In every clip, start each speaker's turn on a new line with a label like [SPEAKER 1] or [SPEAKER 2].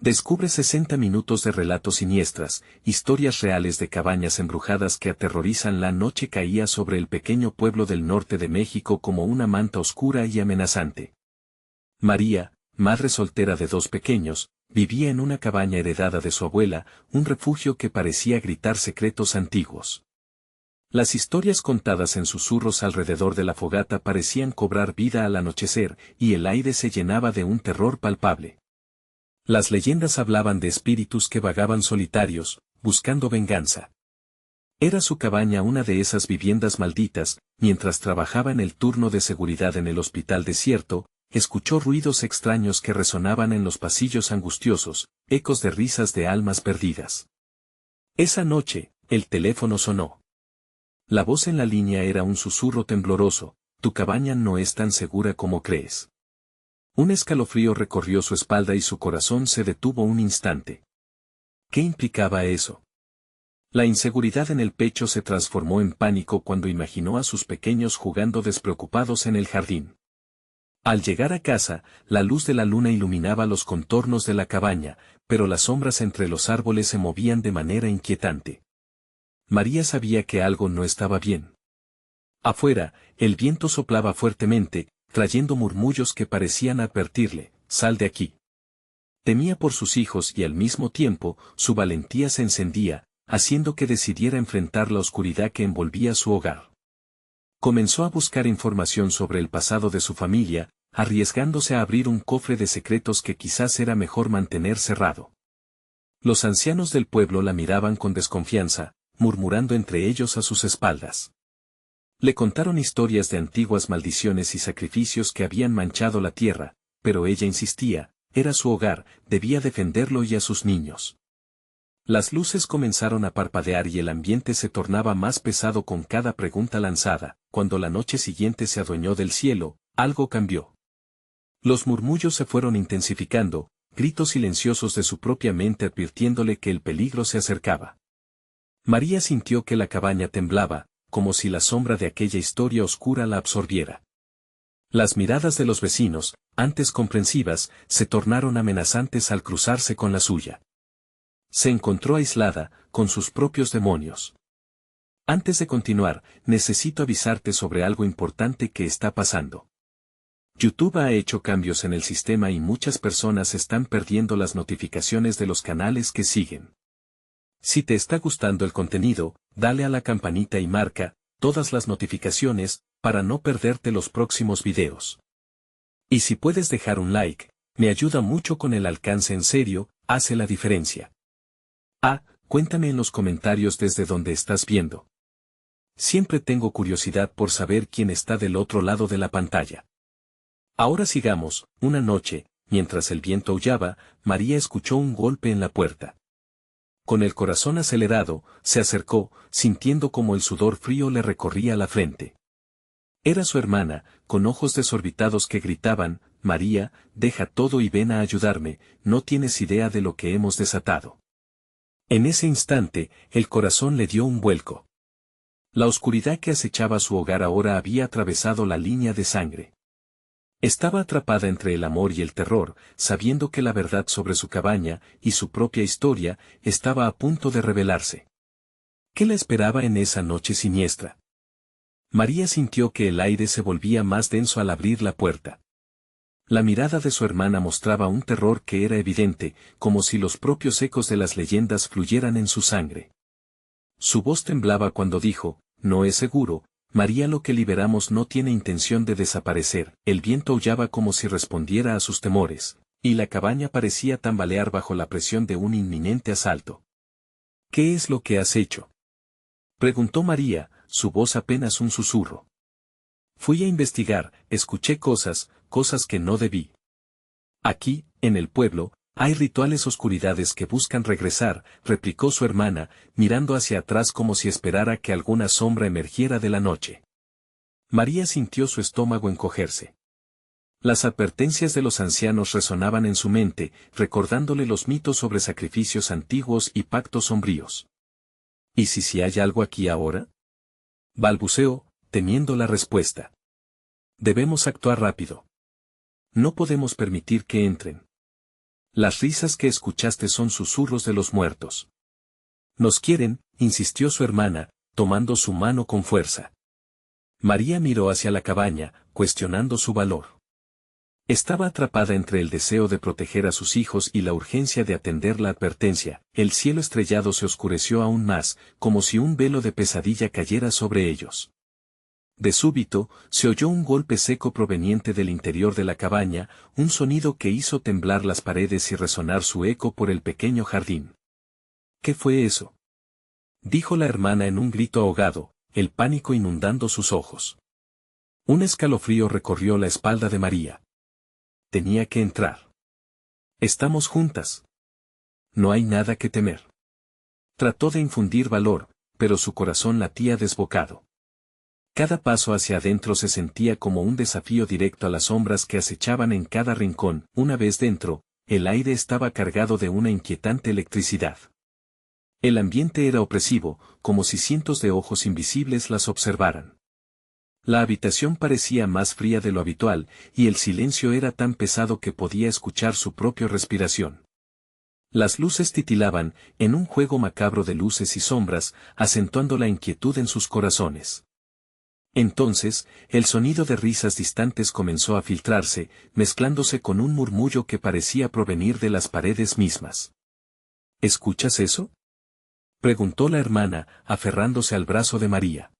[SPEAKER 1] Descubre 60 minutos de relatos siniestras, historias reales de cabañas embrujadas que aterrorizan. La noche caía sobre el pequeño pueblo del norte de México como una manta oscura y amenazante. María, madre soltera de 2 pequeños, vivía en una cabaña heredada de su abuela, un refugio que parecía gritar secretos antiguos. Las historias contadas en susurros alrededor de la fogata parecían cobrar vida al anochecer, y el aire se llenaba de un terror palpable. Las leyendas hablaban de espíritus que vagaban solitarios, buscando venganza. Era su cabaña una de esas viviendas malditas. Mientras trabajaba en el turno de seguridad en el hospital desierto, escuchó ruidos extraños que resonaban en los pasillos angustiosos, ecos de risas de almas perdidas. Esa noche, el teléfono sonó. La voz en la línea era un susurro tembloroso: tu cabaña no es tan segura como crees. Un escalofrío recorrió su espalda y su corazón se detuvo un instante. ¿Qué implicaba eso? La inseguridad en el pecho se transformó en pánico cuando imaginó a sus pequeños jugando despreocupados en el jardín. Al llegar a casa, la luz de la luna iluminaba los contornos de la cabaña, pero las sombras entre los árboles se movían de manera inquietante. María sabía que algo no estaba bien. Afuera, el viento soplaba fuertemente, trayendo murmullos que parecían advertirle: sal de aquí. Temía por sus hijos y al mismo tiempo, su valentía se encendía, haciendo que decidiera enfrentar la oscuridad que envolvía su hogar. Comenzó a buscar información sobre el pasado de su familia, arriesgándose a abrir un cofre de secretos que quizás era mejor mantener cerrado. Los ancianos del pueblo la miraban con desconfianza, murmurando entre ellos a sus espaldas. Le contaron historias de antiguas maldiciones y sacrificios que habían manchado la tierra, pero ella insistía: era su hogar, debía defenderlo y a sus niños. Las luces comenzaron a parpadear y el ambiente se tornaba más pesado con cada pregunta lanzada. Cuando la noche siguiente se adueñó del cielo, algo cambió. Los murmullos se fueron intensificando, gritos silenciosos de su propia mente advirtiéndole que el peligro se acercaba. María sintió que la cabaña temblaba, como si la sombra de aquella historia oscura la absorbiera. Las miradas de los vecinos, antes comprensivas, se tornaron amenazantes al cruzarse con la suya. Se encontró aislada, con sus propios demonios. Antes de continuar, necesito avisarte sobre algo importante que está pasando. YouTube ha hecho cambios en el sistema y muchas personas están perdiendo las notificaciones de los canales que siguen. Si te está gustando el contenido, dale a la campanita y marca todas las notificaciones, para no perderte los próximos videos. Y si puedes dejar un like, me ayuda mucho con el alcance. En serio, hace la diferencia. Cuéntame en los comentarios desde donde estás viendo. Siempre tengo curiosidad por saber quién está del otro lado de la pantalla. Ahora sigamos. Una noche, mientras el viento aullaba, María escuchó un golpe en la puerta. Con el corazón acelerado, se acercó, sintiendo como el sudor frío le recorría la frente. Era su hermana, con ojos desorbitados, que gritaban: María, deja todo y ven a ayudarme, no tienes idea de lo que hemos desatado. En ese instante, el corazón le dio un vuelco. La oscuridad que acechaba su hogar ahora había atravesado la línea de sangre. Estaba atrapada entre el amor y el terror, sabiendo que la verdad sobre su cabaña y su propia historia estaba a punto de revelarse. ¿Qué la esperaba en esa noche siniestra? María sintió que el aire se volvía más denso al abrir la puerta. La mirada de su hermana mostraba un terror que era evidente, como si los propios ecos de las leyendas fluyeran en su sangre. Su voz temblaba cuando dijo: no es seguro, María, lo que liberamos no tiene intención de desaparecer. El viento aullaba como si respondiera a sus temores, y la cabaña parecía tambalear bajo la presión de un inminente asalto. ¿Qué es lo que has hecho?, preguntó María, su voz apenas un susurro. Fui a investigar, escuché cosas que no debí. Aquí, en el pueblo, hay rituales, oscuridades que buscan regresar, replicó su hermana, mirando hacia atrás como si esperara que alguna sombra emergiera de la noche. María sintió su estómago encogerse. Las advertencias de los ancianos resonaban en su mente, recordándole los mitos sobre sacrificios antiguos y pactos sombríos. ¿Y si hay algo aquí ahora?, balbuceó, temiendo la respuesta. Debemos actuar rápido. No podemos permitir que entren. Las risas que escuchaste son susurros de los muertos. Nos quieren, insistió su hermana, tomando su mano con fuerza. María miró hacia la cabaña, cuestionando su valor. Estaba atrapada entre el deseo de proteger a sus hijos y la urgencia de atender la advertencia. El cielo estrellado se oscureció aún más, como si un velo de pesadilla cayera sobre ellos. De súbito, se oyó un golpe seco proveniente del interior de la cabaña, un sonido que hizo temblar las paredes y resonar su eco por el pequeño jardín. ¿Qué fue eso?, dijo la hermana en un grito ahogado, el pánico inundando sus ojos. Un escalofrío recorrió la espalda de María. Tenía que entrar. Estamos juntas. No hay nada que temer. Trató de infundir valor, pero su corazón latía desbocado. Cada paso hacia adentro se sentía como un desafío directo a las sombras que acechaban en cada rincón. Una vez dentro, el aire estaba cargado de una inquietante electricidad. El ambiente era opresivo, como si cientos de ojos invisibles las observaran. La habitación parecía más fría de lo habitual, y el silencio era tan pesado que podía escuchar su propia respiración. Las luces titilaban, en un juego macabro de luces y sombras, acentuando la inquietud en sus corazones. Entonces, el sonido de risas distantes comenzó a filtrarse, mezclándose con un murmullo que parecía provenir de las paredes mismas. ¿Escuchas eso?, preguntó la hermana, aferrándose al brazo de María.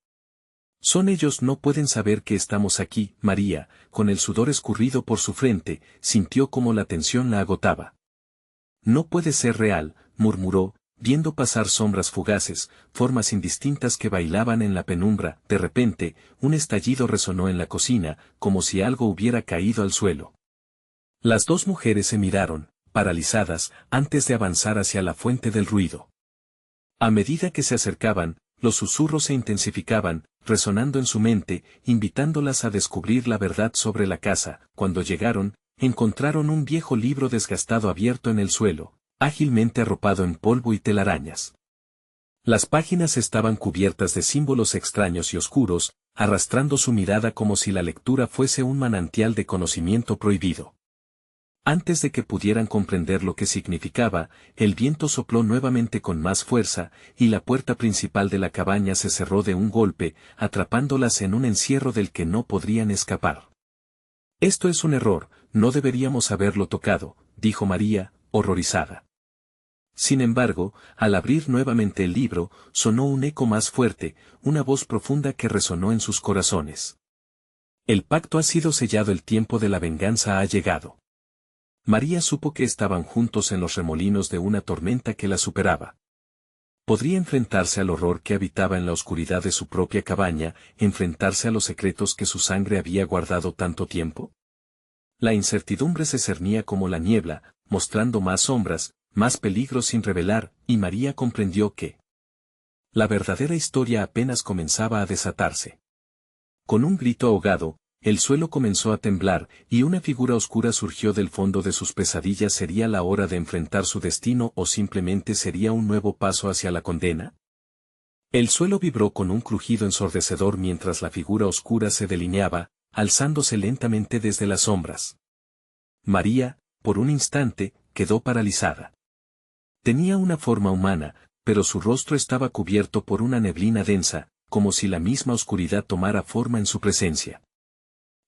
[SPEAKER 1] Son ellos, no pueden saber que estamos aquí. María, con el sudor escurrido por su frente, sintió como la tensión la agotaba. No puede ser real, murmuró, viendo pasar sombras fugaces, formas indistintas que bailaban en la penumbra. De repente, un estallido resonó en la cocina, como si algo hubiera caído al suelo. Las dos mujeres se miraron, paralizadas, antes de avanzar hacia la fuente del ruido. A medida que se acercaban, los susurros se intensificaban, resonando en su mente, invitándolas a descubrir la verdad sobre la casa. Cuando llegaron, encontraron un viejo libro desgastado abierto en el suelo, ágilmente arropado en polvo y telarañas. Las páginas estaban cubiertas de símbolos extraños y oscuros, arrastrando su mirada como si la lectura fuese un manantial de conocimiento prohibido. Antes de que pudieran comprender lo que significaba, el viento sopló nuevamente con más fuerza, y la puerta principal de la cabaña se cerró de un golpe, atrapándolas en un encierro del que no podrían escapar. Esto es un error, no deberíamos haberlo tocado, dijo María, horrorizada. Sin embargo, al abrir nuevamente el libro, sonó un eco más fuerte, una voz profunda que resonó en sus corazones. El pacto ha sido sellado, el tiempo de la venganza ha llegado. María supo que estaban juntos en los remolinos de una tormenta que la superaba. ¿Podría enfrentarse al horror que habitaba en la oscuridad de su propia cabaña, enfrentarse a los secretos que su sangre había guardado tanto tiempo? La incertidumbre se cernía como la niebla, mostrando más sombras, más peligros sin revelar, y María comprendió que la verdadera historia apenas comenzaba a desatarse. Con un grito ahogado, el suelo comenzó a temblar, y una figura oscura surgió del fondo de sus pesadillas. ¿Sería la hora de enfrentar su destino o simplemente sería un nuevo paso hacia la condena? El suelo vibró con un crujido ensordecedor mientras la figura oscura se delineaba, alzándose lentamente desde las sombras. María, por un instante, quedó paralizada. Tenía una forma humana, pero su rostro estaba cubierto por una neblina densa, como si la misma oscuridad tomara forma en su presencia.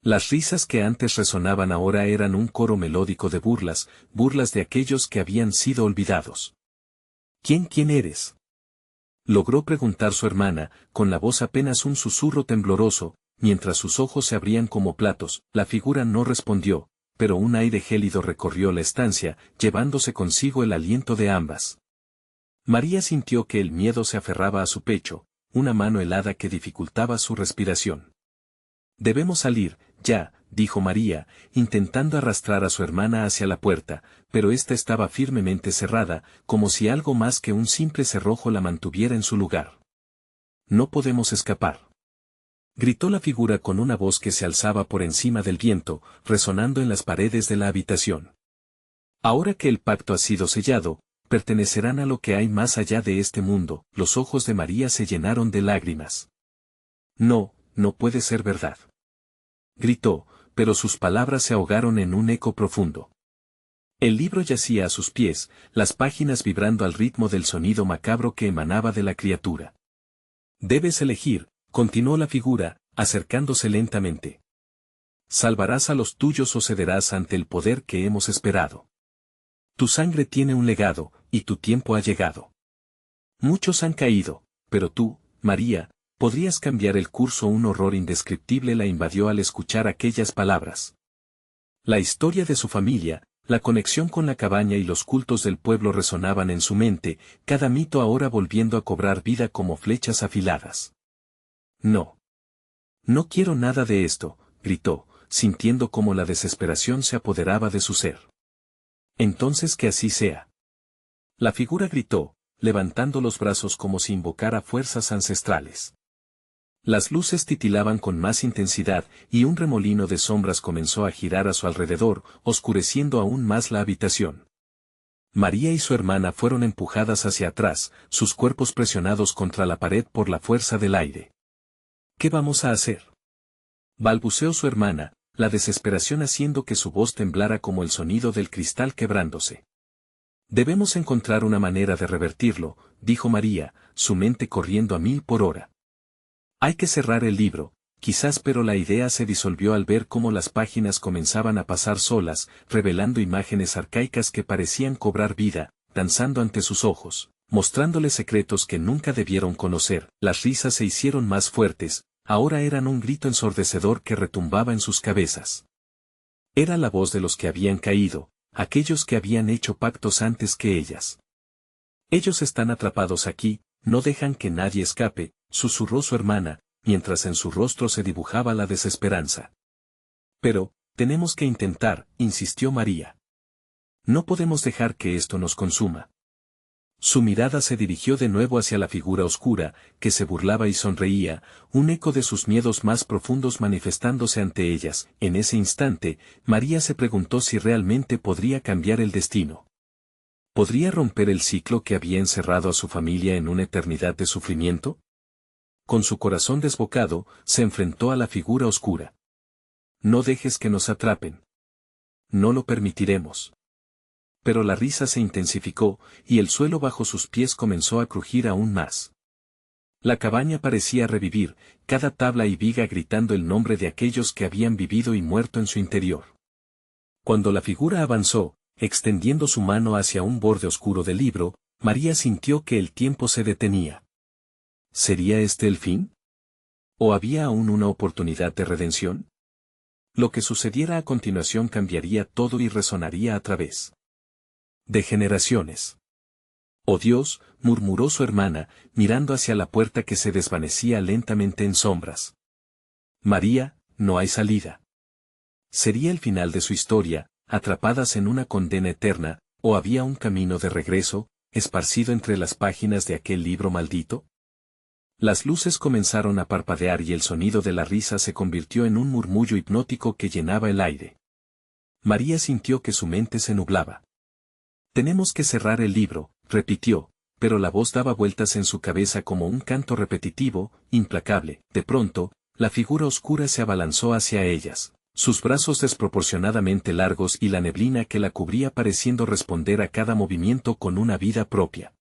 [SPEAKER 1] Las risas que antes resonaban ahora eran un coro melódico de burlas, burlas de aquellos que habían sido olvidados. ¿Quién eres?, logró preguntar su hermana, con la voz apenas un susurro tembloroso, mientras sus ojos se abrían como platos. La figura no respondió, pero un aire gélido recorrió la estancia, llevándose consigo el aliento de ambas. María sintió que el miedo se aferraba a su pecho, una mano helada que dificultaba su respiración. Debemos salir, ya, dijo María, intentando arrastrar a su hermana hacia la puerta, pero ésta estaba firmemente cerrada, como si algo más que un simple cerrojo la mantuviera en su lugar. No podemos escapar, gritó la figura con una voz que se alzaba por encima del viento, resonando en las paredes de la habitación. Ahora que el pacto ha sido sellado, pertenecerán a lo que hay más allá de este mundo. Los ojos de María se llenaron de lágrimas. No, no puede ser verdad, gritó, pero sus palabras se ahogaron en un eco profundo. El libro yacía a sus pies, las páginas vibrando al ritmo del sonido macabro que emanaba de la criatura. Debes elegir, continuó la figura, acercándose lentamente. Salvarás a los tuyos o cederás ante el poder que hemos esperado. Tu sangre tiene un legado, y tu tiempo ha llegado. Muchos han caído, pero tú, María, podrías cambiar el curso. Un horror indescriptible la invadió al escuchar aquellas palabras. La historia de su familia, la conexión con la cabaña y los cultos del pueblo resonaban en su mente, cada mito ahora volviendo a cobrar vida como flechas afiladas. No. No quiero nada de esto, gritó, sintiendo cómo la desesperación se apoderaba de su ser. Entonces que así sea. La figura gritó, levantando los brazos como si invocara fuerzas ancestrales. Las luces titilaban con más intensidad y un remolino de sombras comenzó a girar a su alrededor, oscureciendo aún más la habitación. María y su hermana fueron empujadas hacia atrás, sus cuerpos presionados contra la pared por la fuerza del aire. ¿Qué vamos a hacer?, balbuceó su hermana, la desesperación haciendo que su voz temblara como el sonido del cristal quebrándose. Debemos encontrar una manera de revertirlo, dijo María, su mente corriendo a 1000 por hora. Hay que cerrar el libro, quizás, pero la idea se disolvió al ver cómo las páginas comenzaban a pasar solas, revelando imágenes arcaicas que parecían cobrar vida, danzando ante sus ojos, mostrándole secretos que nunca debieron conocer. Las risas se hicieron más fuertes, ahora eran un grito ensordecedor que retumbaba en sus cabezas. Era la voz de los que habían caído, aquellos que habían hecho pactos antes que ellas. Ellos están atrapados aquí, no dejan que nadie escape, susurró su hermana, mientras en su rostro se dibujaba la desesperanza. Pero, tenemos que intentar, insistió María. No podemos dejar que esto nos consuma. Su mirada se dirigió de nuevo hacia la figura oscura, que se burlaba y sonreía, un eco de sus miedos más profundos manifestándose ante ellas. En ese instante, María se preguntó si realmente podría cambiar el destino. ¿Podría romper el ciclo que había encerrado a su familia en una eternidad de sufrimiento? Con su corazón desbocado, se enfrentó a la figura oscura. No dejes que nos atrapen. No lo permitiremos. Pero la risa se intensificó, y el suelo bajo sus pies comenzó a crujir aún más. La cabaña parecía revivir, cada tabla y viga gritando el nombre de aquellos que habían vivido y muerto en su interior. Cuando la figura avanzó, extendiendo su mano hacia un borde oscuro del libro, María sintió que el tiempo se detenía. ¿Sería este el fin? ¿O había aún una oportunidad de redención? Lo que sucediera a continuación cambiaría todo y resonaría a través de generaciones. «Oh Dios», murmuró su hermana, mirando hacia la puerta que se desvanecía lentamente en sombras. «María, no hay salida». ¿Sería el final de su historia, atrapadas en una condena eterna, o había un camino de regreso, esparcido entre las páginas de aquel libro maldito? Las luces comenzaron a parpadear y el sonido de la risa se convirtió en un murmullo hipnótico que llenaba el aire. María sintió que su mente se nublaba. «Tenemos que cerrar el libro», repitió, pero la voz daba vueltas en su cabeza como un canto repetitivo, implacable. De pronto, la figura oscura se abalanzó hacia ellas, sus brazos desproporcionadamente largos y la neblina que la cubría pareciendo responder a cada movimiento con una vida propia.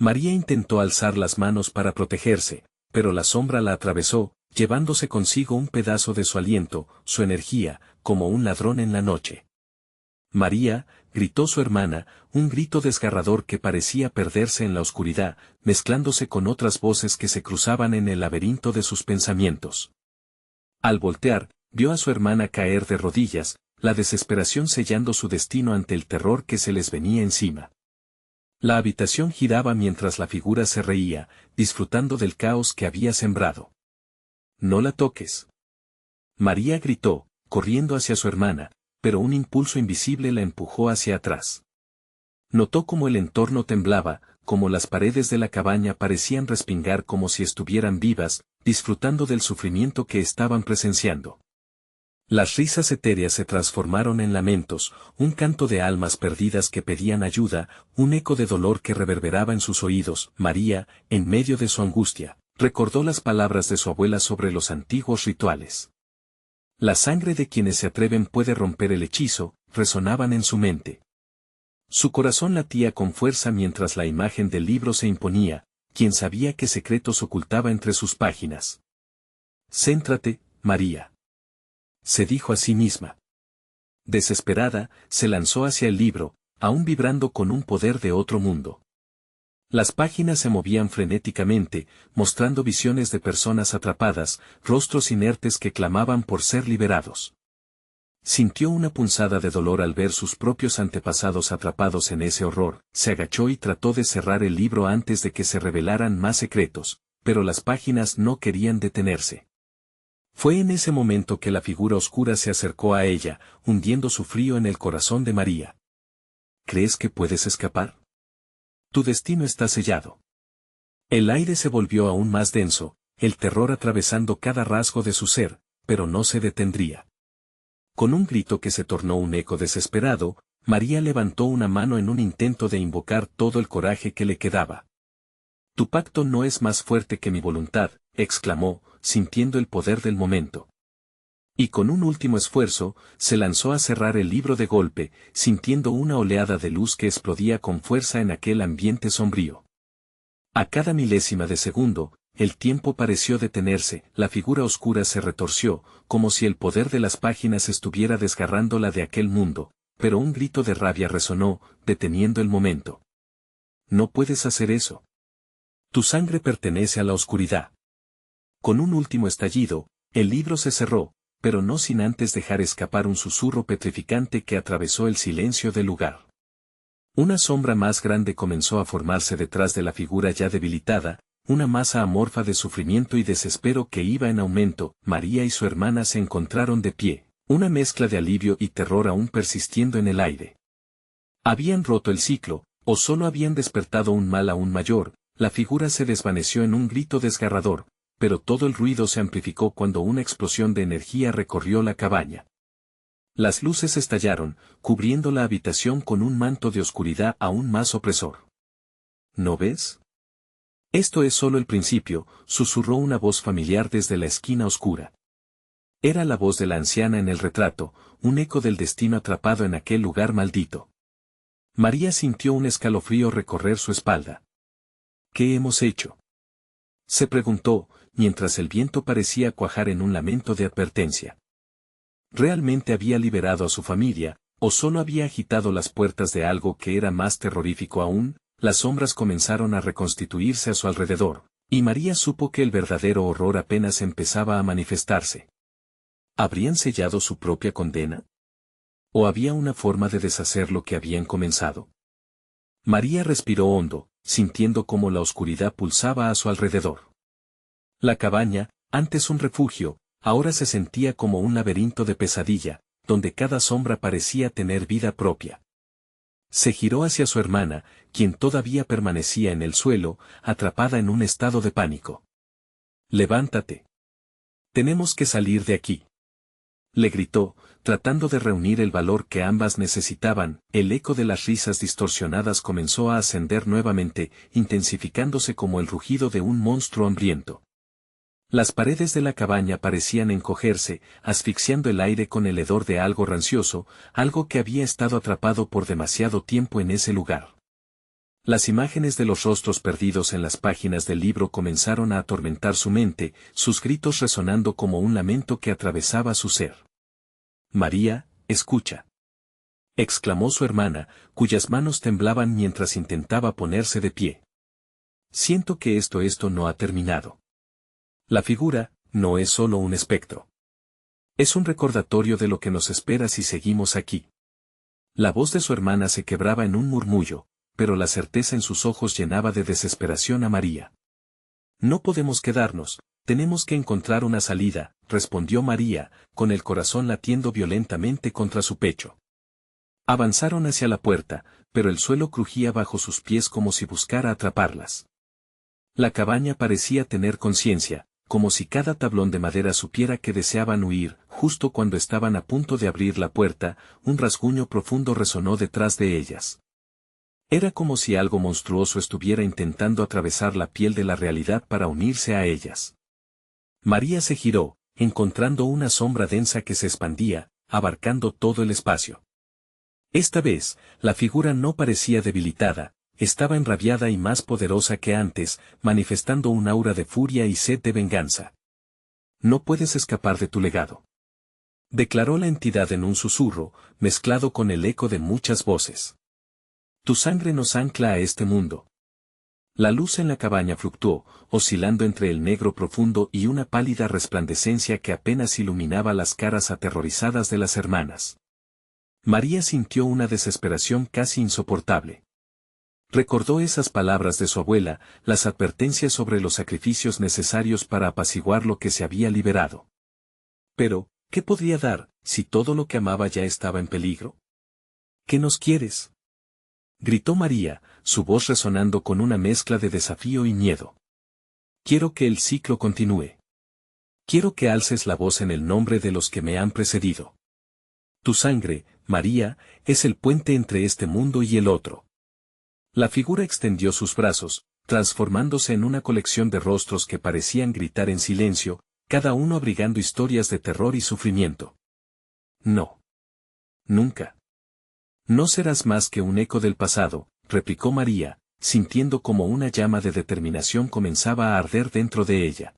[SPEAKER 1] María intentó alzar las manos para protegerse, pero la sombra la atravesó, llevándose consigo un pedazo de su aliento, su energía, como un ladrón en la noche. «María», gritó su hermana, un grito desgarrador que parecía perderse en la oscuridad, mezclándose con otras voces que se cruzaban en el laberinto de sus pensamientos. Al voltear, vio a su hermana caer de rodillas, la desesperación sellando su destino ante el terror que se les venía encima. La habitación giraba mientras la figura se reía, disfrutando del caos que había sembrado. «No la toques». María gritó, corriendo hacia su hermana, pero un impulso invisible la empujó hacia atrás. Notó cómo el entorno temblaba, cómo las paredes de la cabaña parecían respingar como si estuvieran vivas, disfrutando del sufrimiento que estaban presenciando. Las risas etéreas se transformaron en lamentos, un canto de almas perdidas que pedían ayuda, un eco de dolor que reverberaba en sus oídos. María, en medio de su angustia, recordó las palabras de su abuela sobre los antiguos rituales. La sangre de quienes se atreven puede romper el hechizo, resonaban en su mente. Su corazón latía con fuerza mientras la imagen del libro se imponía, quien sabía qué secretos ocultaba entre sus páginas. Céntrate, María. Se dijo a sí misma. Desesperada, se lanzó hacia el libro, aún vibrando con un poder de otro mundo. Las páginas se movían frenéticamente, mostrando visiones de personas atrapadas, rostros inertes que clamaban por ser liberados. Sintió una punzada de dolor al ver sus propios antepasados atrapados en ese horror, se agachó y trató de cerrar el libro antes de que se revelaran más secretos, pero las páginas no querían detenerse. Fue en ese momento que la figura oscura se acercó a ella, hundiendo su frío en el corazón de María. ¿Crees que puedes escapar? Tu destino está sellado. El aire se volvió aún más denso, el terror atravesando cada rasgo de su ser, pero no se detendría. Con un grito que se tornó un eco desesperado, María levantó una mano en un intento de invocar todo el coraje que le quedaba. Tu pacto no es más fuerte que mi voluntad, exclamó, sintiendo el poder del momento. Y con un último esfuerzo, se lanzó a cerrar el libro de golpe, sintiendo una oleada de luz que explodía con fuerza en aquel ambiente sombrío. A cada milésima de segundo, el tiempo pareció detenerse, la figura oscura se retorció, como si el poder de las páginas estuviera desgarrándola de aquel mundo, pero un grito de rabia resonó, deteniendo el momento. No puedes hacer eso. Tu sangre pertenece a la oscuridad. Con un último estallido, el libro se cerró, pero no sin antes dejar escapar un susurro petrificante que atravesó el silencio del lugar. Una sombra más grande comenzó a formarse detrás de la figura ya debilitada, una masa amorfa de sufrimiento y desespero que iba en aumento. María y su hermana se encontraron de pie, una mezcla de alivio y terror aún persistiendo en el aire. ¿Habían roto el ciclo, o solo habían despertado un mal aún mayor? La figura se desvaneció en un grito desgarrador, pero todo el ruido se amplificó cuando una explosión de energía recorrió la cabaña. Las luces estallaron, cubriendo la habitación con un manto de oscuridad aún más opresor. ¿No ves? Esto es solo el principio, susurró una voz familiar desde la esquina oscura. Era la voz de la anciana en el retrato, un eco del destino atrapado en aquel lugar maldito. María sintió un escalofrío recorrer su espalda. ¿Qué hemos hecho?, se preguntó, mientras el viento parecía cuajar en un lamento de advertencia. ¿Realmente había liberado a su familia, o solo había agitado las puertas de algo que era más terrorífico aún? Las sombras comenzaron a reconstituirse a su alrededor, y María supo que el verdadero horror apenas empezaba a manifestarse. ¿Habrían sellado su propia condena? ¿O había una forma de deshacer lo que habían comenzado? María respiró hondo, sintiendo cómo la oscuridad pulsaba a su alrededor. La cabaña, antes un refugio, ahora se sentía como un laberinto de pesadilla, donde cada sombra parecía tener vida propia. Se giró hacia su hermana, quien todavía permanecía en el suelo, atrapada en un estado de pánico. «Levántate. Tenemos que salir de aquí», le gritó, tratando de reunir el valor que ambas necesitaban. El eco de las risas distorsionadas comenzó a ascender nuevamente, intensificándose como el rugido de un monstruo hambriento. Las paredes de la cabaña parecían encogerse, asfixiando el aire con el hedor de algo rancioso, algo que había estado atrapado por demasiado tiempo en ese lugar. Las imágenes de los rostros perdidos en las páginas del libro comenzaron a atormentar su mente, sus gritos resonando como un lamento que atravesaba su ser. «María, escucha», exclamó su hermana, cuyas manos temblaban mientras intentaba ponerse de pie. «Siento que esto no ha terminado. La figura no es solo un espectro. Es un recordatorio de lo que nos espera si seguimos aquí». La voz de su hermana se quebraba en un murmullo, pero la certeza en sus ojos llenaba de desesperación a María. «No podemos quedarnos, tenemos que encontrar una salida», respondió María, con el corazón latiendo violentamente contra su pecho. Avanzaron hacia la puerta, pero el suelo crujía bajo sus pies como si buscara atraparlas. La cabaña parecía tener conciencia, como si cada tablón de madera supiera que deseaban huir. Justo cuando estaban a punto de abrir la puerta, un rasguño profundo resonó detrás de ellas. Era como si algo monstruoso estuviera intentando atravesar la piel de la realidad para unirse a ellas. María se giró, encontrando una sombra densa que se expandía, abarcando todo el espacio. Esta vez, la figura no parecía debilitada, estaba enrabiada y más poderosa que antes, manifestando un aura de furia y sed de venganza. No puedes escapar de tu legado, declaró la entidad en un susurro, mezclado con el eco de muchas voces. Tu sangre nos ancla a este mundo. La luz en la cabaña fluctuó, oscilando entre el negro profundo y una pálida resplandecencia que apenas iluminaba las caras aterrorizadas de las hermanas. María sintió una desesperación casi insoportable. Recordó esas palabras de su abuela, las advertencias sobre los sacrificios necesarios para apaciguar lo que se había liberado. Pero, ¿qué podría dar, si todo lo que amaba ya estaba en peligro? ¿Qué nos quieres?, gritó María, su voz resonando con una mezcla de desafío y miedo. Quiero que el ciclo continúe. Quiero que alces la voz en el nombre de los que me han precedido. Tu sangre, María, es el puente entre este mundo y el otro. La figura extendió sus brazos, transformándose en una colección de rostros que parecían gritar en silencio, cada uno abrigando historias de terror y sufrimiento. No. Nunca. No serás más que un eco del pasado, replicó María, sintiendo como una llama de determinación comenzaba a arder dentro de ella.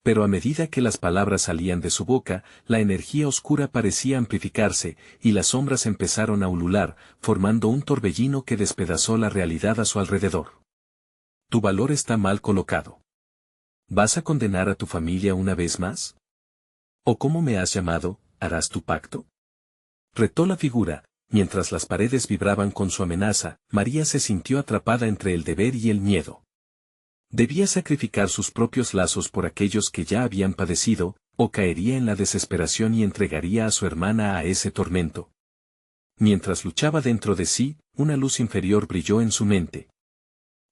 [SPEAKER 1] Pero a medida que las palabras salían de su boca, la energía oscura parecía amplificarse, y las sombras empezaron a ulular, formando un torbellino que despedazó la realidad a su alrededor. Tu valor está mal colocado. ¿Vas a condenar a tu familia una vez más? ¿O cómo me has llamado, harás tu pacto? Retó la figura. Mientras las paredes vibraban con su amenaza, María se sintió atrapada entre el deber y el miedo. Debía sacrificar sus propios lazos por aquellos que ya habían padecido, o caería en la desesperación y entregaría a su hermana a ese tormento. Mientras luchaba dentro de sí, una luz inferior brilló en su mente.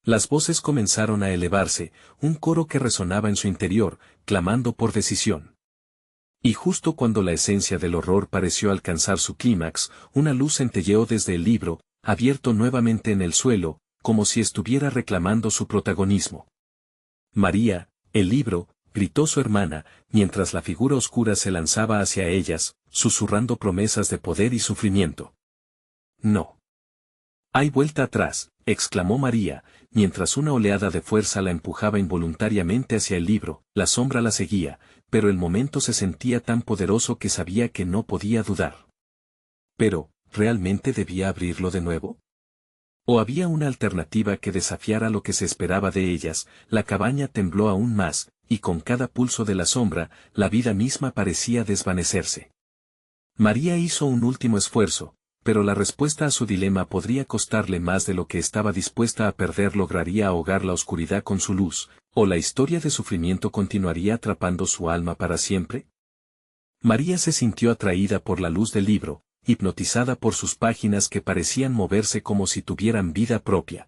[SPEAKER 1] Las voces comenzaron a elevarse, un coro que resonaba en su interior, clamando por decisión. Y justo cuando la esencia del horror pareció alcanzar su clímax, una luz centelleó desde el libro, abierto nuevamente en el suelo, como si estuviera reclamando su protagonismo. María, el libro, gritó su hermana, mientras la figura oscura se lanzaba hacia ellas, susurrando promesas de poder y sufrimiento. No. Hay vuelta atrás, exclamó María, mientras una oleada de fuerza la empujaba involuntariamente hacia el libro, la sombra la seguía, pero el momento se sentía tan poderoso que sabía que no podía dudar. Pero, ¿realmente debía abrirlo de nuevo? ¿O había una alternativa que desafiara lo que se esperaba de ellas? La cabaña tembló aún más, y con cada pulso de la sombra, la vida misma parecía desvanecerse. María hizo un último esfuerzo, pero la respuesta a su dilema podría costarle más de lo que estaba dispuesta a perder. ¿Lograría ahogar la oscuridad con su luz, o la historia de sufrimiento continuaría atrapando su alma para siempre? María se sintió atraída por la luz del libro, hipnotizada por sus páginas que parecían moverse como si tuvieran vida propia.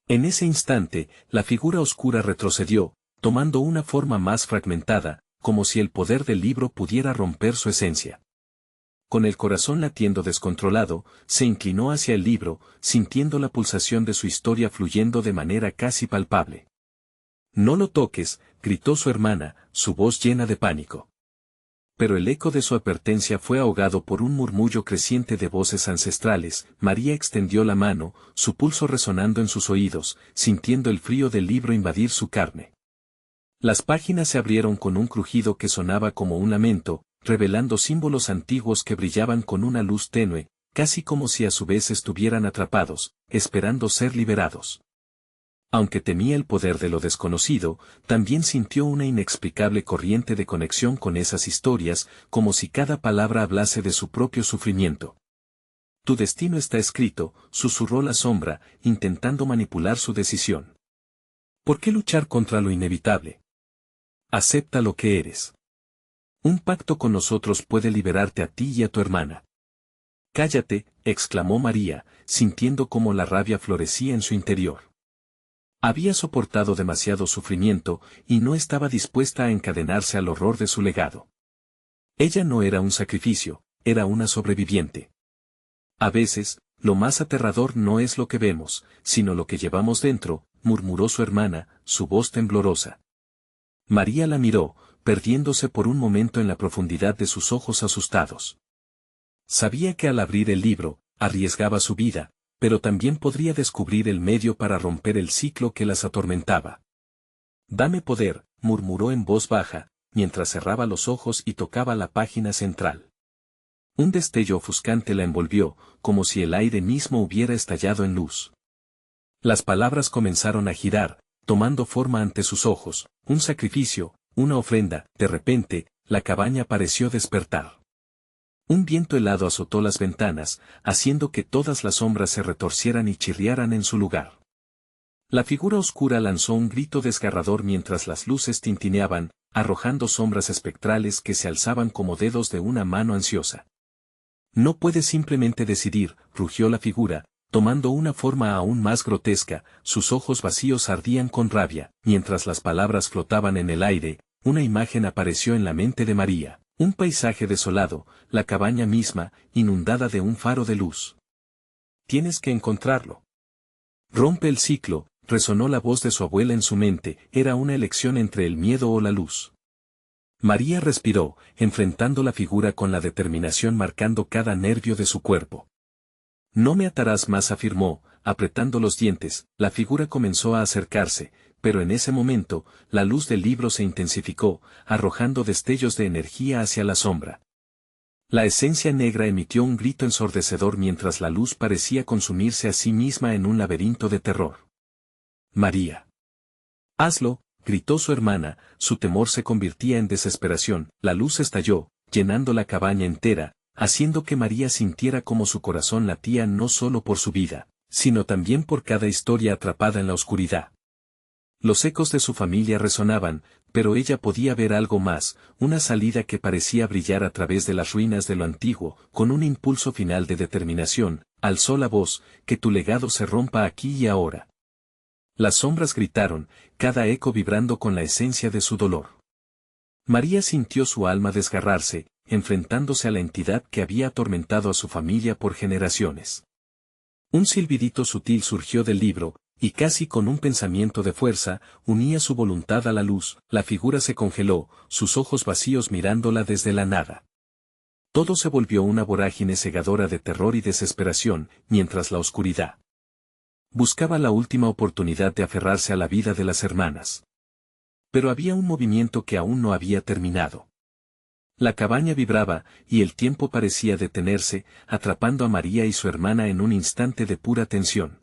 [SPEAKER 1] En ese instante, la figura oscura retrocedió, tomando una forma más fragmentada, como si el poder del libro pudiera romper su esencia. Con el corazón latiendo descontrolado, se inclinó hacia el libro, sintiendo la pulsación de su historia fluyendo de manera casi palpable. «No lo toques», gritó su hermana, su voz llena de pánico. Pero el eco de su advertencia fue ahogado por un murmullo creciente de voces ancestrales. María extendió la mano, su pulso resonando en sus oídos, sintiendo el frío del libro invadir su carne. Las páginas se abrieron con un crujido que sonaba como un lamento, revelando símbolos antiguos que brillaban con una luz tenue, casi como si a su vez estuvieran atrapados, esperando ser liberados. Aunque temía el poder de lo desconocido, también sintió una inexplicable corriente de conexión con esas historias, como si cada palabra hablase de su propio sufrimiento. Tu destino está escrito, susurró la sombra, intentando manipular su decisión. ¿Por qué luchar contra lo inevitable? Acepta lo que eres. Un pacto con nosotros puede liberarte a ti y a tu hermana. Cállate, exclamó María, sintiendo cómo la rabia florecía en su interior. Había soportado demasiado sufrimiento, y no estaba dispuesta a encadenarse al horror de su legado. Ella no era un sacrificio, era una sobreviviente. A veces, lo más aterrador no es lo que vemos, sino lo que llevamos dentro, murmuró su hermana, su voz temblorosa. María la miró, perdiéndose por un momento en la profundidad de sus ojos asustados. Sabía que al abrir el libro, arriesgaba su vida, pero también podría descubrir el medio para romper el ciclo que las atormentaba. «Dame poder», murmuró en voz baja, mientras cerraba los ojos y tocaba la página central. Un destello ofuscante la envolvió, como si el aire mismo hubiera estallado en luz. Las palabras comenzaron a girar, tomando forma ante sus ojos, un sacrificio, una ofrenda. De repente, la cabaña pareció despertar. Un viento helado azotó las ventanas, haciendo que todas las sombras se retorcieran y chirriaran en su lugar. La figura oscura lanzó un grito desgarrador mientras las luces tintineaban, arrojando sombras espectrales que se alzaban como dedos de una mano ansiosa. «No puedes simplemente decidir», rugió la figura, tomando una forma aún más grotesca. Sus ojos vacíos ardían con rabia. Mientras las palabras flotaban en el aire, una imagen apareció en la mente de María. Un paisaje desolado, la cabaña misma, inundada de un faro de luz. «Tienes que encontrarlo». «Rompe el ciclo», resonó la voz de su abuela en su mente. Era una elección entre el miedo o la luz. María respiró, enfrentando la figura con la determinación marcando cada nervio de su cuerpo. «No me atarás más», afirmó, apretando los dientes. La figura comenzó a acercarse, pero en ese momento, la luz del libro se intensificó, arrojando destellos de energía hacia la sombra. La esencia negra emitió un grito ensordecedor mientras la luz parecía consumirse a sí misma en un laberinto de terror. «María. Hazlo», gritó su hermana, su temor se convertía en desesperación. La luz estalló, llenando la cabaña entera, haciendo que María sintiera como su corazón latía no solo por su vida, sino también por cada historia atrapada en la oscuridad. Los ecos de su familia resonaban, pero ella podía ver algo más, una salida que parecía brillar a través de las ruinas de lo antiguo. Con un impulso final de determinación, alzó la voz: «Que tu legado se rompa aquí y ahora». Las sombras gritaron, cada eco vibrando con la esencia de su dolor. María sintió su alma desgarrarse, enfrentándose a la entidad que había atormentado a su familia por generaciones. Un silbidito sutil surgió del libro, y casi con un pensamiento de fuerza, unía su voluntad a la luz. La figura se congeló, sus ojos vacíos mirándola desde la nada. Todo se volvió una vorágine cegadora de terror y desesperación, mientras la oscuridad buscaba la última oportunidad de aferrarse a la vida de las hermanas. Pero había un movimiento que aún no había terminado. La cabaña vibraba, y el tiempo parecía detenerse, atrapando a María y su hermana en un instante de pura tensión.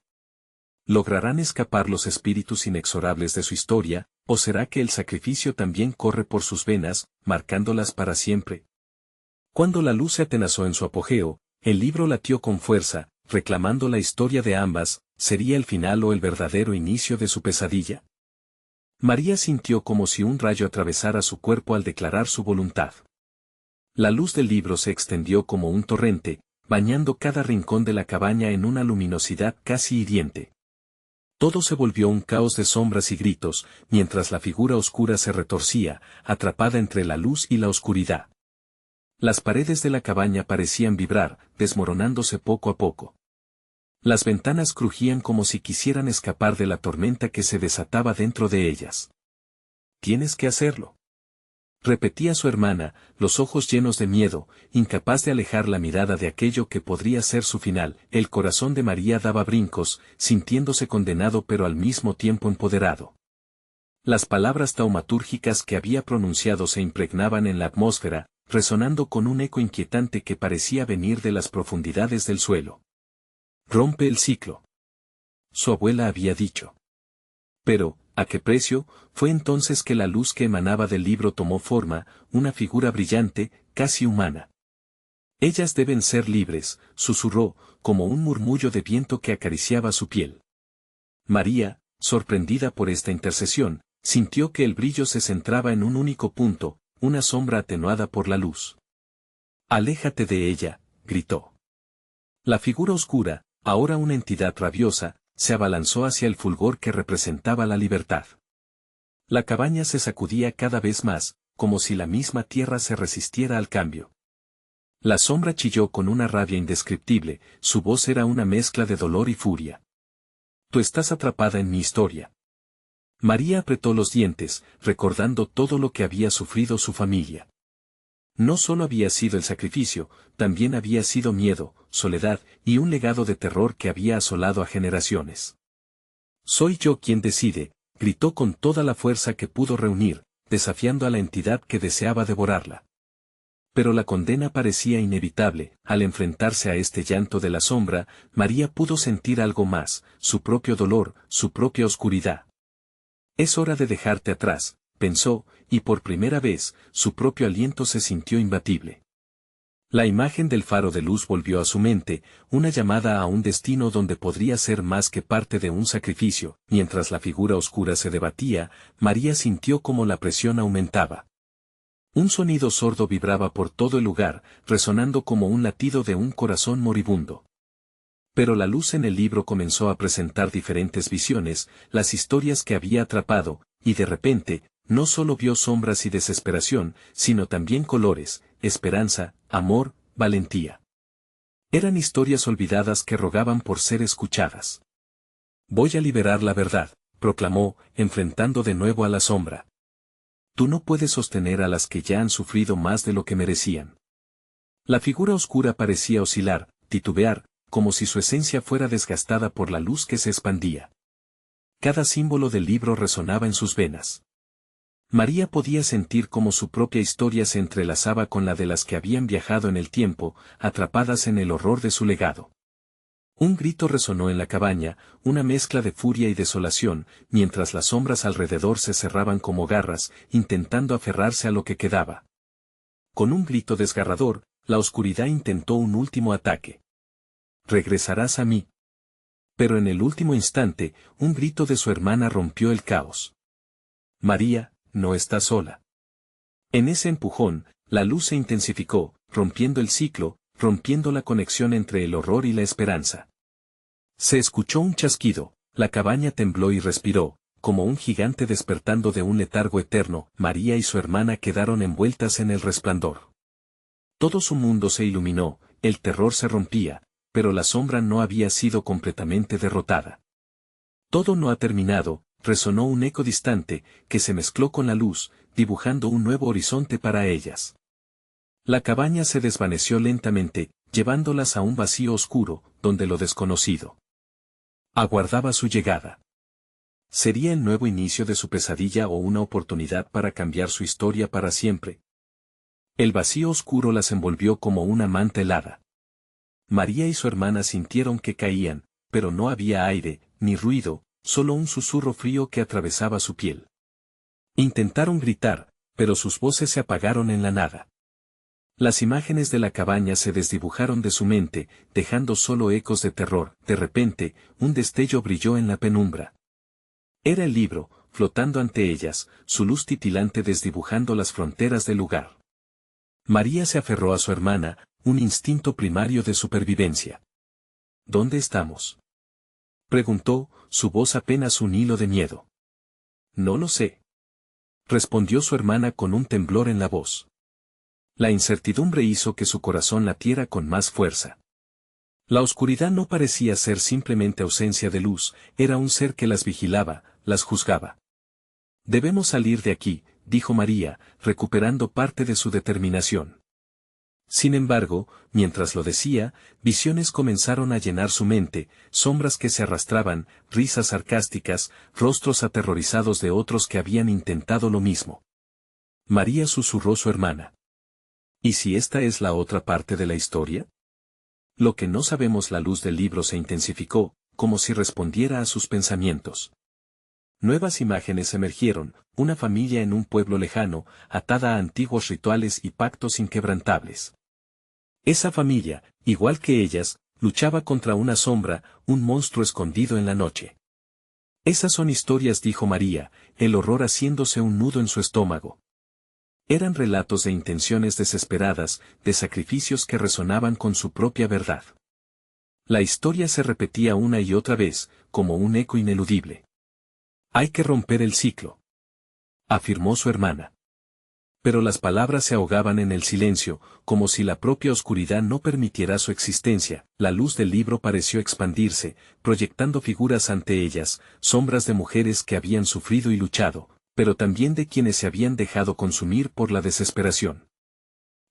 [SPEAKER 1] ¿Lograrán escapar los espíritus inexorables de su historia, o será que el sacrificio también corre por sus venas, marcándolas para siempre? Cuando la luz se atenazó en su apogeo, el libro latió con fuerza, reclamando la historia de ambas. ¿Sería el final o el verdadero inicio de su pesadilla? María sintió como si un rayo atravesara su cuerpo al declarar su voluntad. La luz del libro se extendió como un torrente, bañando cada rincón de la cabaña en una luminosidad casi hiriente. Todo se volvió un caos de sombras y gritos, mientras la figura oscura se retorcía, atrapada entre la luz y la oscuridad. Las paredes de la cabaña parecían vibrar, desmoronándose poco a poco. Las ventanas crujían como si quisieran escapar de la tormenta que se desataba dentro de ellas. «Tienes que hacerlo», repetía su hermana, los ojos llenos de miedo, incapaz de alejar la mirada de aquello que podría ser su final. El corazón de María daba brincos, sintiéndose condenado pero al mismo tiempo empoderado. Las palabras taumatúrgicas que había pronunciado se impregnaban en la atmósfera, resonando con un eco inquietante que parecía venir de las profundidades del suelo. «Rompe el ciclo», su abuela había dicho. Pero, ¿a qué precio? Fue entonces que la luz que emanaba del libro tomó forma, una figura brillante, casi humana. «Ellas deben ser libres», susurró, como un murmullo de viento que acariciaba su piel. María, sorprendida por esta intercesión, sintió que el brillo se centraba en un único punto, una sombra atenuada por la luz. «Aléjate de ella», gritó. La figura oscura, ahora una entidad rabiosa, se abalanzó hacia el fulgor que representaba la libertad. La cabaña se sacudía cada vez más, como si la misma tierra se resistiera al cambio. La sombra chilló con una rabia indescriptible, su voz era una mezcla de dolor y furia. «Tú estás atrapada en mi historia». María apretó los dientes, recordando todo lo que había sufrido su familia. No solo había sido el sacrificio, también había sido miedo, soledad y un legado de terror que había asolado a generaciones. Soy yo quien decide, gritó con toda la fuerza que pudo reunir, desafiando a la entidad que deseaba devorarla. Pero la condena parecía inevitable. Al enfrentarse a este llanto de la sombra, María pudo sentir algo más, su propio dolor, su propia oscuridad. Es hora de dejarte atrás, pensó, y por primera vez, su propio aliento se sintió imbatible. La imagen del faro de luz volvió a su mente, una llamada a un destino donde podría ser más que parte de un sacrificio. Mientras la figura oscura se debatía, María sintió como la presión aumentaba. Un sonido sordo vibraba por todo el lugar, resonando como un latido de un corazón moribundo. Pero la luz en el libro comenzó a presentar diferentes visiones, las historias que había atrapado, y de repente, no solo vio sombras y desesperación, sino también colores, esperanza, amor, valentía. Eran historias olvidadas que rogaban por ser escuchadas. Voy a liberar la verdad, proclamó, enfrentando de nuevo a la sombra. Tú no puedes sostener a las que ya han sufrido más de lo que merecían. La figura oscura parecía oscilar, titubear, como si su esencia fuera desgastada por la luz que se expandía. Cada símbolo del libro resonaba en sus venas. María podía sentir cómo su propia historia se entrelazaba con la de las que habían viajado en el tiempo, atrapadas en el horror de su legado. Un grito resonó en la cabaña, una mezcla de furia y desolación, mientras las sombras alrededor se cerraban como garras, intentando aferrarse a lo que quedaba. Con un grito desgarrador, la oscuridad intentó un último ataque. «Regresarás a mí». Pero en el último instante, un grito de su hermana rompió el caos. «María, no estás sola». En ese empujón, la luz se intensificó, rompiendo el ciclo, rompiendo la conexión entre el horror y la esperanza. Se escuchó un chasquido, la cabaña tembló y respiró, como un gigante despertando de un letargo eterno. María y su hermana quedaron envueltas en el resplandor. Todo su mundo se iluminó, el terror se rompía, pero la sombra no había sido completamente derrotada. Todo no ha terminado, resonó un eco distante, que se mezcló con la luz, dibujando un nuevo horizonte para ellas. La cabaña se desvaneció lentamente, llevándolas a un vacío oscuro, donde lo desconocido aguardaba su llegada. ¿Sería el nuevo inicio de su pesadilla o una oportunidad para cambiar su historia para siempre? El vacío oscuro las envolvió como una manta helada. María y su hermana sintieron que caían, pero no había aire, ni ruido, solo un susurro frío que atravesaba su piel. Intentaron gritar, pero sus voces se apagaron en la nada. Las imágenes de la cabaña se desdibujaron de su mente, dejando solo ecos de terror. De repente, un destello brilló en la penumbra. Era el libro, flotando ante ellas, su luz titilante desdibujando las fronteras del lugar. María se aferró a su hermana, un instinto primario de supervivencia. ¿Dónde estamos?, preguntó, su voz apenas un hilo de miedo. No lo sé, respondió su hermana con un temblor en la voz. La incertidumbre hizo que su corazón latiera con más fuerza. La oscuridad no parecía ser simplemente ausencia de luz, era un ser que las vigilaba, las juzgaba. Debemos salir de aquí, dijo María, recuperando parte de su determinación. Sin embargo, mientras lo decía, visiones comenzaron a llenar su mente, sombras que se arrastraban, risas sarcásticas, rostros aterrorizados de otros que habían intentado lo mismo. María susurró su hermana. ¿Y si esta es la otra parte de la historia? Lo que no sabemos. La luz del libro se intensificó, como si respondiera a sus pensamientos. Nuevas imágenes emergieron, una familia en un pueblo lejano, atada a antiguos rituales y pactos inquebrantables. Esa familia, igual que ellas, luchaba contra una sombra, un monstruo escondido en la noche. Esas son historias, dijo María, el horror haciéndose un nudo en su estómago. Eran relatos de intenciones desesperadas, de sacrificios que resonaban con su propia verdad. La historia se repetía una y otra vez, como un eco ineludible. Hay que romper el ciclo, afirmó su hermana. Pero las palabras se ahogaban en el silencio, como si la propia oscuridad no permitiera su existencia. La luz del libro pareció expandirse, proyectando figuras ante ellas, sombras de mujeres que habían sufrido y luchado, pero también de quienes se habían dejado consumir por la desesperación.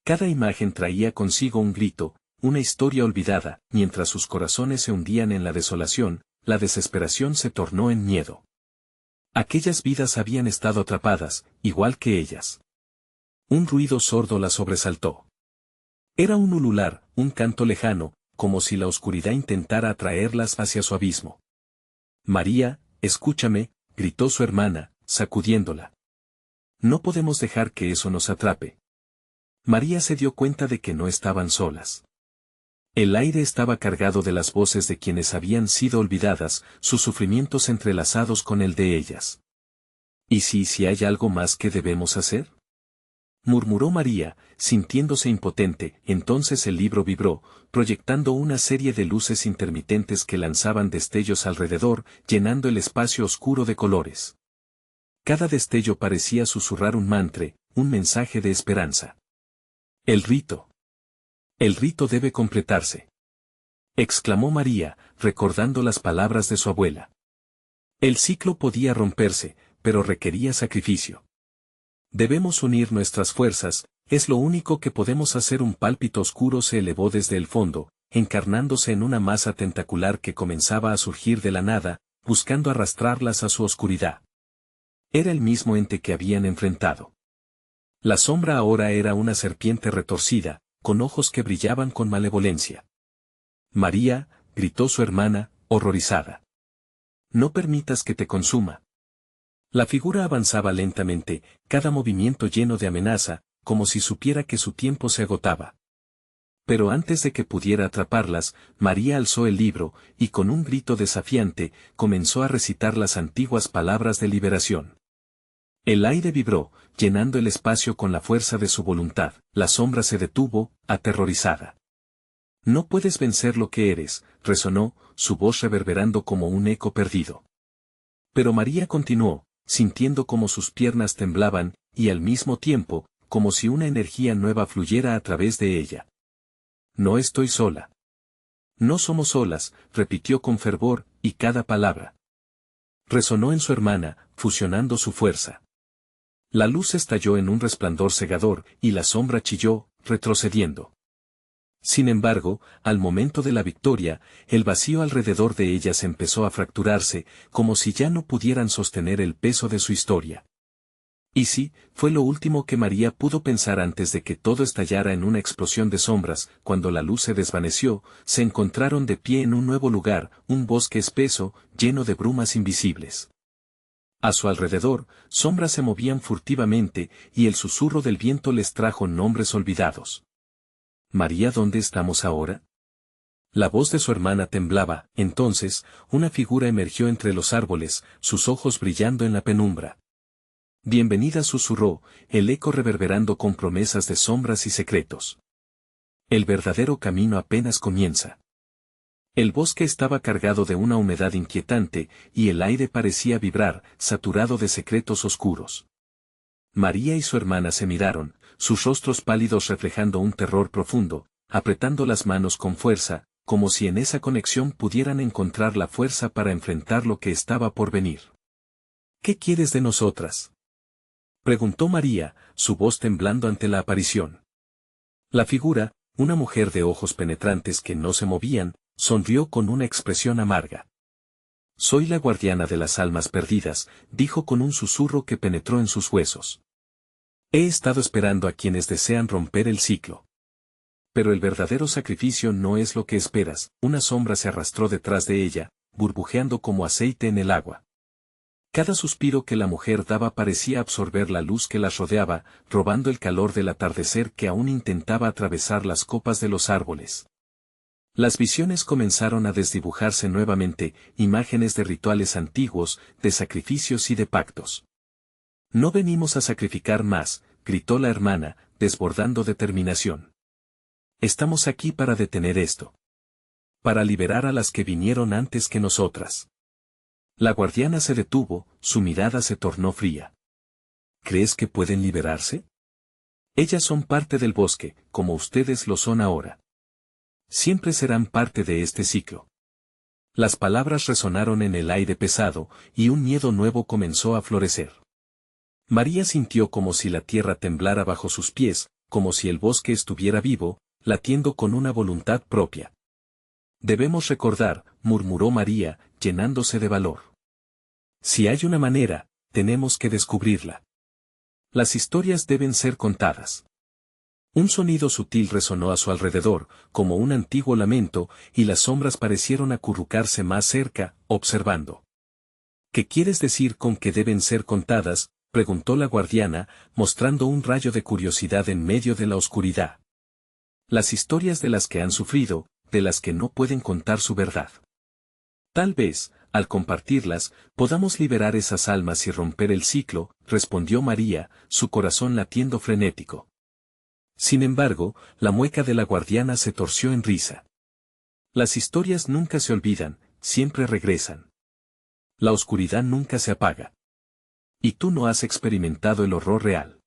[SPEAKER 1] Cada imagen traía consigo un grito, una historia olvidada, mientras sus corazones se hundían en la desolación, la desesperación se tornó en miedo. Aquellas vidas habían estado atrapadas, igual que ellas. Un ruido sordo la sobresaltó. Era un ulular, un canto lejano, como si la oscuridad intentara atraerlas hacia su abismo. María, escúchame, gritó su hermana, sacudiéndola. No podemos dejar que eso nos atrape. María se dio cuenta de que no estaban solas. El aire estaba cargado de las voces de quienes habían sido olvidadas, sus sufrimientos entrelazados con el de ellas. ¿Y si hay algo más que debemos hacer?, murmuró María, sintiéndose impotente. Entonces el libro vibró, proyectando una serie de luces intermitentes que lanzaban destellos alrededor, llenando el espacio oscuro de colores. Cada destello parecía susurrar un mantra, un mensaje de esperanza. El rito. El rito debe completarse, exclamó María, recordando las palabras de su abuela. El ciclo podía romperse, pero requería sacrificio. Debemos unir nuestras fuerzas, es lo único que podemos hacer. Un pálpito oscuro se elevó desde el fondo, encarnándose en una masa tentacular que comenzaba a surgir de la nada, buscando arrastrarlas a su oscuridad. Era el mismo ente que habían enfrentado. La sombra ahora era una serpiente retorcida, con ojos que brillaban con malevolencia. María, gritó su hermana, horrorizada. No permitas que te consuma. La figura avanzaba lentamente, cada movimiento lleno de amenaza, como si supiera que su tiempo se agotaba. Pero antes de que pudiera atraparlas, María alzó el libro, y con un grito desafiante, comenzó a recitar las antiguas palabras de liberación. El aire vibró, llenando el espacio con la fuerza de su voluntad. La sombra se detuvo, aterrorizada. No puedes vencer lo que eres, resonó, su voz reverberando como un eco perdido. Pero María continuó, sintiendo como sus piernas temblaban, y al mismo tiempo, como si una energía nueva fluyera a través de ella. No estoy sola. No somos solas, repitió con fervor, y cada palabra resonó en su hermana, fusionando su fuerza. La luz estalló en un resplandor cegador, y la sombra chilló, retrocediendo. Sin embargo, al momento de la victoria, el vacío alrededor de ellas empezó a fracturarse, como si ya no pudieran sostener el peso de su historia. Y sí, fue lo último que María pudo pensar antes de que todo estallara en una explosión de sombras. Cuando la luz se desvaneció, se encontraron de pie en un nuevo lugar, un bosque espeso, lleno de brumas invisibles. A su alrededor, sombras se movían furtivamente, y el susurro del viento les trajo nombres olvidados. María, ¿dónde estamos ahora? La voz de su hermana temblaba. Entonces, una figura emergió entre los árboles, sus ojos brillando en la penumbra. Bienvenida, susurró, el eco reverberando con promesas de sombras y secretos. El verdadero camino apenas comienza. El bosque estaba cargado de una humedad inquietante, y el aire parecía vibrar, saturado de secretos oscuros. María y su hermana se miraron, sus rostros pálidos reflejando un terror profundo, apretando las manos con fuerza, como si en esa conexión pudieran encontrar la fuerza para enfrentar lo que estaba por venir. ¿Qué quieres de nosotras?, preguntó María, su voz temblando ante la aparición. La figura, una mujer de ojos penetrantes que no se movían, sonrió con una expresión amarga. Soy la guardiana de las almas perdidas, dijo con un susurro que penetró en sus huesos. He estado esperando a quienes desean romper el ciclo. Pero el verdadero sacrificio no es lo que esperas. Una sombra se arrastró detrás de ella, burbujeando como aceite en el agua. Cada suspiro que la mujer daba parecía absorber la luz que las rodeaba, robando el calor del atardecer que aún intentaba atravesar las copas de los árboles. Las visiones comenzaron a desdibujarse nuevamente, imágenes de rituales antiguos, de sacrificios y de pactos. No venimos a sacrificar más, gritó la hermana, desbordando determinación. Estamos aquí para detener esto. Para liberar a las que vinieron antes que nosotras. La guardiana se detuvo, su mirada se tornó fría. ¿Crees que pueden liberarse? Ellas son parte del bosque, como ustedes lo son ahora. Siempre serán parte de este ciclo. Las palabras resonaron en el aire pesado, y un miedo nuevo comenzó a florecer. María sintió como si la tierra temblara bajo sus pies, como si el bosque estuviera vivo, latiendo con una voluntad propia. Debemos recordar, murmuró María, llenándose de valor. Si hay una manera, tenemos que descubrirla. Las historias deben ser contadas. Un sonido sutil resonó a su alrededor, como un antiguo lamento, y las sombras parecieron acurrucarse más cerca, observando. ¿Qué quieres decir con que deben ser contadas?, preguntó la guardiana, mostrando un rayo de curiosidad en medio de la oscuridad. Las historias de las que han sufrido, de las que no pueden contar su verdad. Tal vez, al compartirlas, podamos liberar esas almas y romper el ciclo, respondió María, su corazón latiendo frenético. Sin embargo, la mueca de la guardiana se torció en risa. Las historias nunca se olvidan, siempre regresan. La oscuridad nunca se apaga. Y tú no has experimentado el horror real.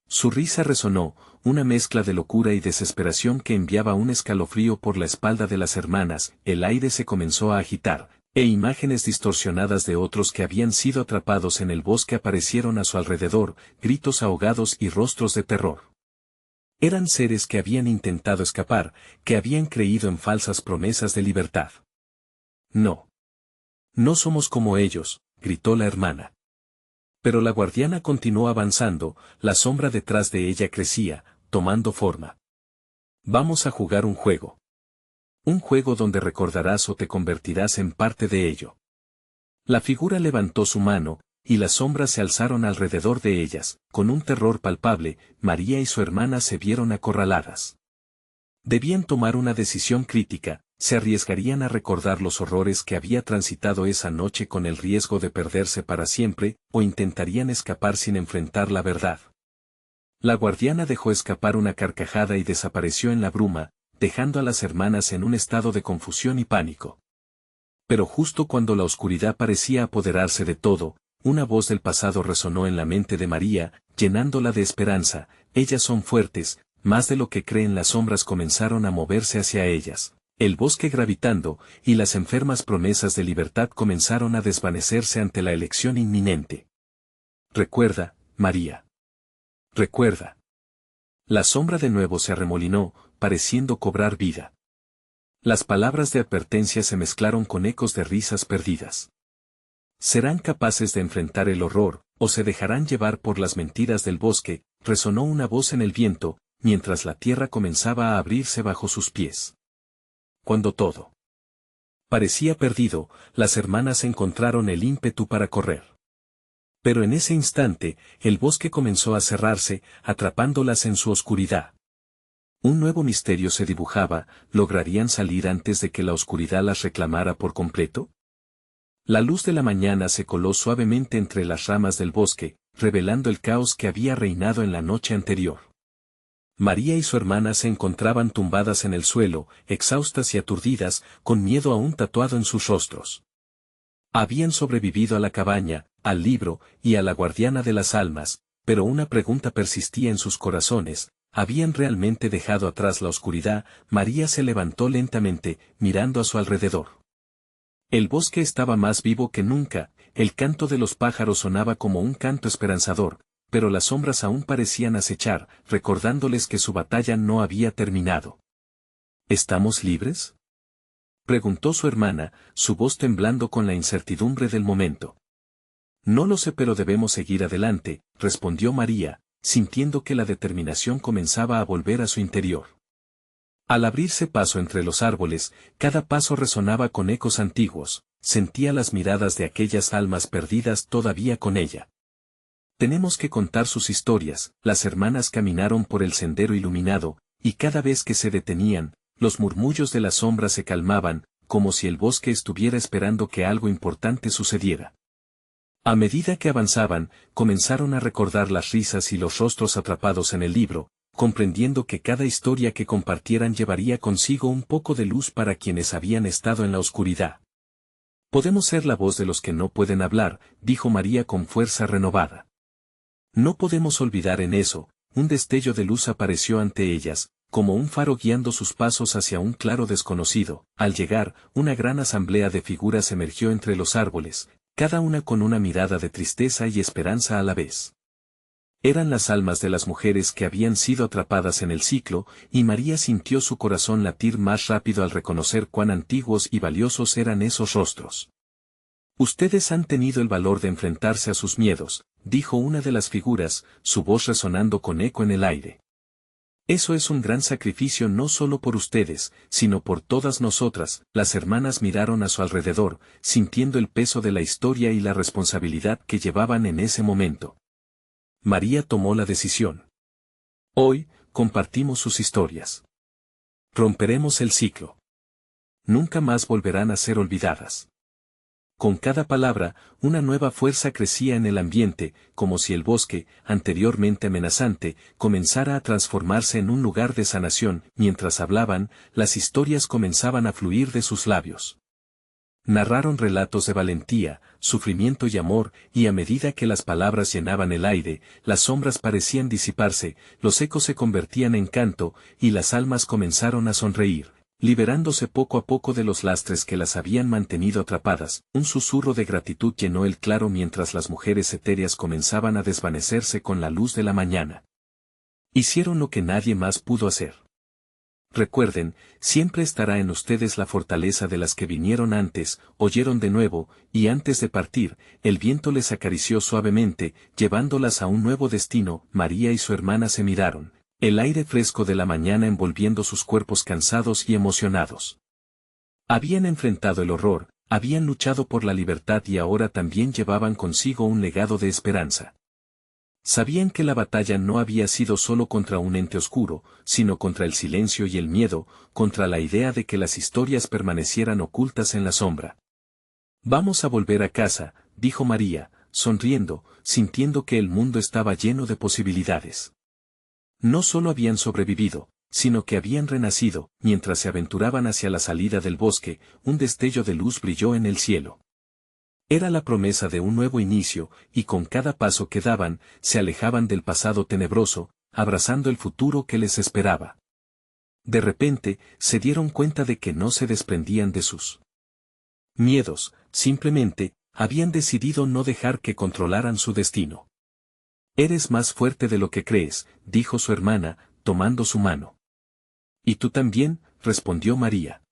[SPEAKER 1] Su risa resonó, una mezcla de locura y desesperación que enviaba un escalofrío por la espalda de las hermanas, el aire se comenzó a agitar, e imágenes distorsionadas de otros que habían sido atrapados en el bosque aparecieron a su alrededor, gritos ahogados y rostros de terror. Eran seres que habían intentado escapar, que habían creído en falsas promesas de libertad. No. No somos como ellos, gritó la hermana. Pero la guardiana continuó avanzando, la sombra detrás de ella crecía, tomando forma. Vamos a jugar un juego. Un juego donde recordarás o te convertirás en parte de ello. La figura levantó su mano, y las sombras se alzaron alrededor de ellas, con un terror palpable, María y su hermana se vieron acorraladas. Debían tomar una decisión crítica, se arriesgarían a recordar los horrores que había transitado esa noche con el riesgo de perderse para siempre, o intentarían escapar sin enfrentar la verdad. La guardiana dejó escapar una carcajada y desapareció en la bruma, dejando a las hermanas en un estado de confusión y pánico. Pero justo cuando la oscuridad parecía apoderarse de todo, una voz del pasado resonó en la mente de María, llenándola de esperanza. Ellas son fuertes, más de lo que creen. Las sombras comenzaron a moverse hacia ellas, el bosque gravitando, y las enfermas promesas de libertad comenzaron a desvanecerse ante la elección inminente. Recuerda, María. Recuerda. La sombra de nuevo se arremolinó, pareciendo cobrar vida. Las palabras de advertencia se mezclaron con ecos de risas perdidas. ¿Serán capaces de enfrentar el horror, o se dejarán llevar por las mentiras del bosque? Resonó una voz en el viento, mientras la tierra comenzaba a abrirse bajo sus pies. Cuando todo parecía perdido, las hermanas encontraron el ímpetu para correr. Pero en ese instante, el bosque comenzó a cerrarse, atrapándolas en su oscuridad. Un nuevo misterio se dibujaba. ¿Lograrían salir antes de que la oscuridad las reclamara por completo? La luz de la mañana se coló suavemente entre las ramas del bosque, revelando el caos que había reinado en la noche anterior. María y su hermana se encontraban tumbadas en el suelo, exhaustas y aturdidas, con miedo aún tatuado en sus rostros. Habían sobrevivido a la cabaña, al libro, y a la guardiana de las almas, pero una pregunta persistía en sus corazones: ¿habían realmente dejado atrás la oscuridad? María se levantó lentamente, mirando a su alrededor. El bosque estaba más vivo que nunca, el canto de los pájaros sonaba como un canto esperanzador, pero las sombras aún parecían acechar, recordándoles que su batalla no había terminado. ¿Estamos libres?, preguntó su hermana, su voz temblando con la incertidumbre del momento. No lo sé, pero debemos seguir adelante, respondió María, sintiendo que la determinación comenzaba a volver a su interior. Al abrirse paso entre los árboles, cada paso resonaba con ecos antiguos, sentía las miradas de aquellas almas perdidas todavía con ella. Tenemos que contar sus historias. Las hermanas caminaron por el sendero iluminado, y cada vez que se detenían, los murmullos de la sombra se calmaban, como si el bosque estuviera esperando que algo importante sucediera. A medida que avanzaban, comenzaron a recordar las risas y los rostros atrapados en el libro, comprendiendo que cada historia que compartieran llevaría consigo un poco de luz para quienes habían estado en la oscuridad. Podemos ser la voz de los que no pueden hablar, dijo María con fuerza renovada. No podemos olvidar en eso. Un destello de luz apareció ante ellas, como un faro guiando sus pasos hacia un claro desconocido. Al llegar, una gran asamblea de figuras emergió entre los árboles, cada una con una mirada de tristeza y esperanza a la vez. Eran las almas de las mujeres que habían sido atrapadas en el ciclo, y María sintió su corazón latir más rápido al reconocer cuán antiguos y valiosos eran esos rostros. Ustedes han tenido el valor de enfrentarse a sus miedos, dijo una de las figuras, su voz resonando con eco en el aire. Eso es un gran sacrificio no solo por ustedes, sino por todas nosotras. Las hermanas miraron a su alrededor, sintiendo el peso de la historia y la responsabilidad que llevaban en ese momento. María tomó la decisión. Hoy, compartimos sus historias. Romperemos el ciclo. Nunca más volverán a ser olvidadas. Con cada palabra, una nueva fuerza crecía en el ambiente, como si el bosque, anteriormente amenazante, comenzara a transformarse en un lugar de sanación. Mientras hablaban, las historias comenzaban a fluir de sus labios. Narraron relatos de valentía, sufrimiento y amor, y a medida que las palabras llenaban el aire, las sombras parecían disiparse, los ecos se convertían en canto, y las almas comenzaron a sonreír, liberándose poco a poco de los lastres que las habían mantenido atrapadas. Un susurro de gratitud llenó el claro mientras las mujeres etéreas comenzaban a desvanecerse con la luz de la mañana. Hicieron lo que nadie más pudo hacer. Recuerden, siempre estará en ustedes la fortaleza de las que vinieron antes, oyeron de nuevo, y antes de partir, el viento les acarició suavemente, llevándolas a un nuevo destino. María y su hermana se miraron, el aire fresco de la mañana envolviendo sus cuerpos cansados y emocionados. Habían enfrentado el horror, habían luchado por la libertad y ahora también llevaban consigo un legado de esperanza. Sabían que la batalla no había sido solo contra un ente oscuro, sino contra el silencio y el miedo, contra la idea de que las historias permanecieran ocultas en la sombra. Vamos a volver a casa, dijo María, sonriendo, sintiendo que el mundo estaba lleno de posibilidades. No solo habían sobrevivido, sino que habían renacido. Mientras se aventuraban hacia la salida del bosque, un destello de luz brilló en el cielo. Era la promesa de un nuevo inicio, y con cada paso que daban, se alejaban del pasado tenebroso, abrazando el futuro que les esperaba. De repente, se dieron cuenta de que no se desprendían de sus miedos, simplemente, habían decidido no dejar que controlaran su destino. Eres más fuerte de lo que crees, dijo su hermana, tomando su mano. Y tú también, respondió María.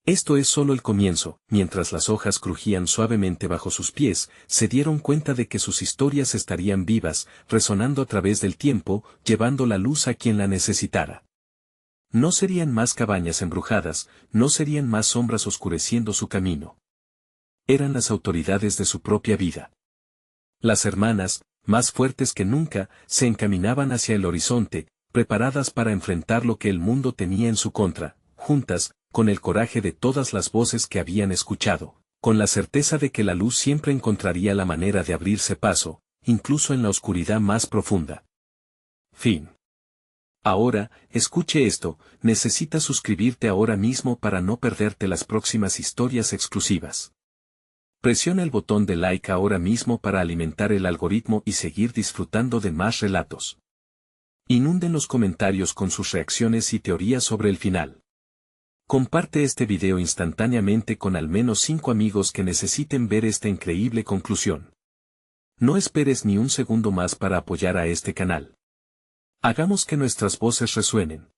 [SPEAKER 1] Esto es solo el comienzo. Mientras las hojas crujían suavemente bajo sus pies, se dieron cuenta de que sus historias estarían vivas, resonando a través del tiempo, llevando la luz a quien la necesitara. No serían más cabañas embrujadas, no serían más sombras oscureciendo su camino. Eran las autoridades de su propia vida. Las hermanas, más fuertes que nunca, se encaminaban hacia el horizonte, preparadas para enfrentar lo que el mundo tenía en su contra, juntas, con el coraje de todas las voces que habían escuchado, con la certeza de que la luz siempre encontraría la manera de abrirse paso, incluso en la oscuridad más profunda. Fin. Ahora, escuche esto, necesitas suscribirte ahora mismo para no perderte las próximas historias exclusivas. Presiona el botón de like ahora mismo para alimentar el algoritmo y seguir disfrutando de más relatos. Inunden los comentarios con sus reacciones y teorías sobre el final. Comparte este video instantáneamente con al menos 5 amigos que necesiten ver esta increíble conclusión. No esperes ni un segundo más para apoyar a este canal. Hagamos que nuestras voces resuenen.